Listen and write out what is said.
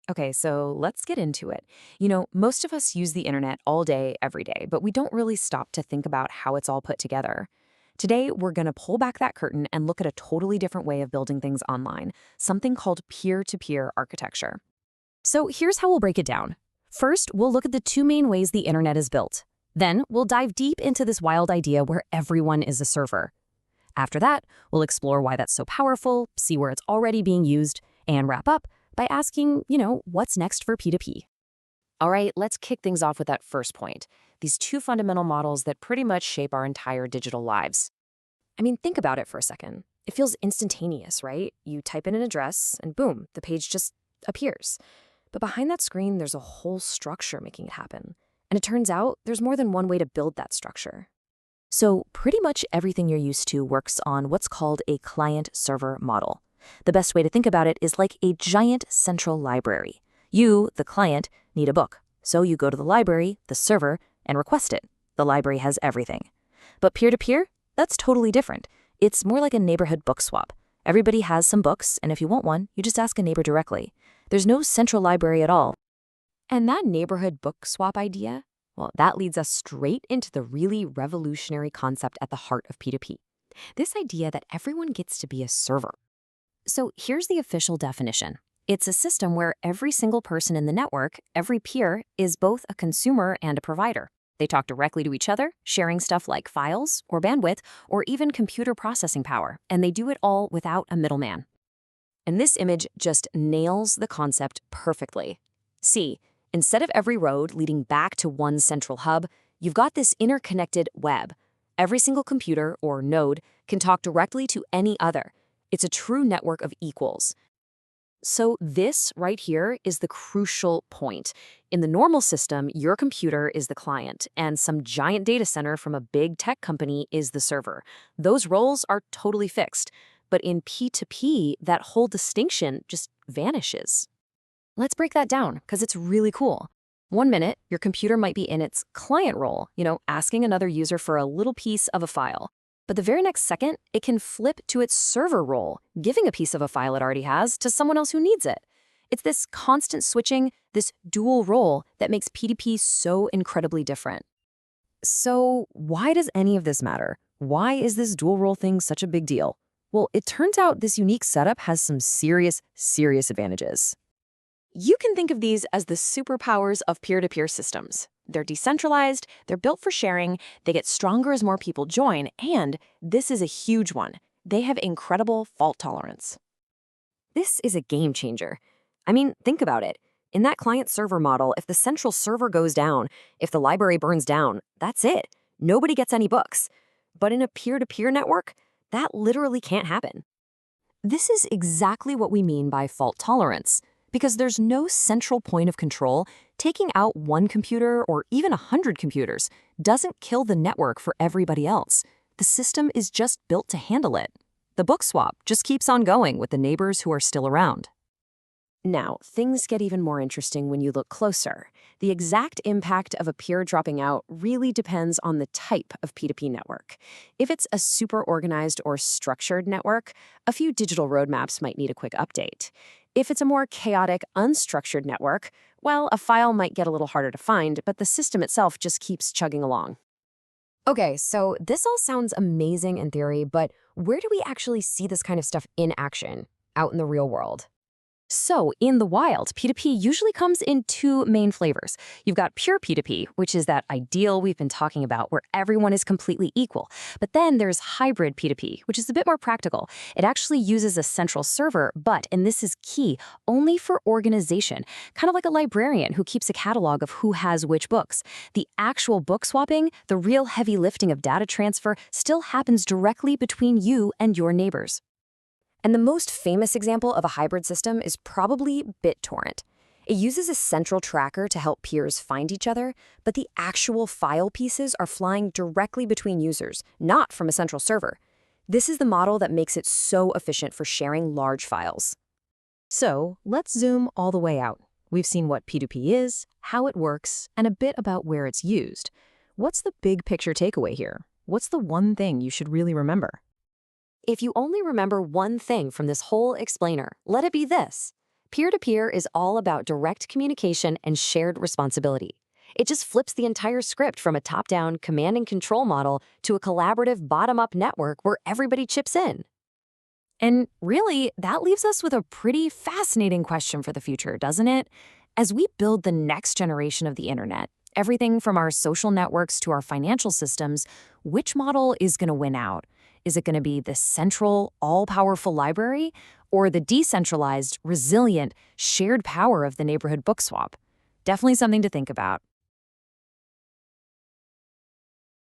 Okay, so let's get into it. Most of us use the internet all day, every day, but we don't really stop to think about how it's all put together. Today, we're going to pull back that curtain and look at a totally different way of building things online, something called peer to peer architecture. So here's how we'll break it down. First, we'll look at the two main ways the internet is built. Then, we'll dive deep into this wild idea where everyone is a server. After that, we'll explore why that's so powerful, see where it's already being used, and wrap up by asking, what's next for P2P? All right, let's kick things off with that first point. These two fundamental models that pretty much shape our entire digital lives. I mean, think about it for a second. It feels instantaneous, right? You type in an address and boom, the page just appears. But behind that screen, there's a whole structure making it happen. And it turns out there's more than one way to build that structure. So pretty much everything you're used to works on what's called a client-server model. The best way to think about it is like a giant central library. You, the client, need a book. So you go to the library, the server, and request it. The library has everything. But peer-to-peer? That's totally different. It's more like a neighborhood book swap. Everybody has some books, and if you want one, you just ask a neighbor directly. There's no central library at all. And that neighborhood book swap idea? Well, that leads us straight into the really revolutionary concept at the heart of P2P. This idea that everyone gets to be a server. So here's the official definition. It's a system where every single person in the network, every peer, is both a consumer and a provider. They talk directly to each other, sharing stuff like files or bandwidth or even computer processing power, and they do it all without a middleman. And this image just nails the concept perfectly. See, instead of every road leading back to one central hub, you've got this interconnected web. Every single computer or node can talk directly to any other. It's a true network of equals. So this right here is the crucial point. In the normal system, your computer is the client, and some giant data center from a big tech company is the server. Those roles are totally fixed. But in P2P, that whole distinction just vanishes. Let's break that down, because it's really cool. 1 minute, your computer might be in its client role, asking another user for a little piece of a file. But the very next second, it can flip to its server role, giving a piece of a file it already has to someone else who needs it. It's this constant switching, this dual role that makes P2P so incredibly different. So why does any of this matter? Why is this dual role thing such a big deal? Well, it turns out this unique setup has some serious advantages. You can think of these as the superpowers of peer-to-peer systems. They're decentralized, they're built for sharing, they get stronger as more people join, and this is a huge one. They have incredible fault tolerance. This is a game changer. I mean, think about it. In that client-server model, if the central server goes down, if the library burns down, that's it. Nobody gets any books. But in a peer-to-peer network, that literally can't happen. This is exactly what we mean by fault tolerance. Because there's no central point of control, taking out one computer or even 100 computers doesn't kill the network for everybody else. The system is just built to handle it. The book swap just keeps on going with the neighbors who are still around. Now, things get even more interesting when you look closer. The exact impact of a peer dropping out really depends on the type of P2P network. If it's a super organized or structured network, a few digital roadmaps might need a quick update. If it's a more chaotic, unstructured network, well, a file might get a little harder to find, but the system itself just keeps chugging along. Okay, so this all sounds amazing in theory, but where do we actually see this kind of stuff in action, out in the real world? So, in the wild, P2P usually comes in two main flavors. You've got pure P2P, which is that ideal we've been talking about where everyone is completely equal. But then there's hybrid P2P, which is a bit more practical. It actually uses a central server, but, and this is key, only for organization, kind of like a librarian who keeps a catalog of who has which books. The actual book swapping, the real heavy lifting of data transfer, still happens directly between you and your neighbors. And the most famous example of a hybrid system is probably BitTorrent. It uses a central tracker to help peers find each other, but the actual file pieces are flying directly between users, not from a central server. This is the model that makes it so efficient for sharing large files. So let's zoom all the way out. We've seen what P2P is, how it works, and a bit about where it's used. What's the big picture takeaway here? What's the one thing you should really remember? If you only remember one thing from this whole explainer, let it be this. Peer-to-peer is all about direct communication and shared responsibility. It just flips the entire script from a top-down command and control model to a collaborative bottom-up network where everybody chips in. And really, that leaves us with a pretty fascinating question for the future, doesn't it? As we build the next generation of the internet, everything from our social networks to our financial systems, which model is going to win out? Is it going to be the central, all powerful library or the decentralized, resilient, shared power of the neighborhood book swap? Definitely something to think about.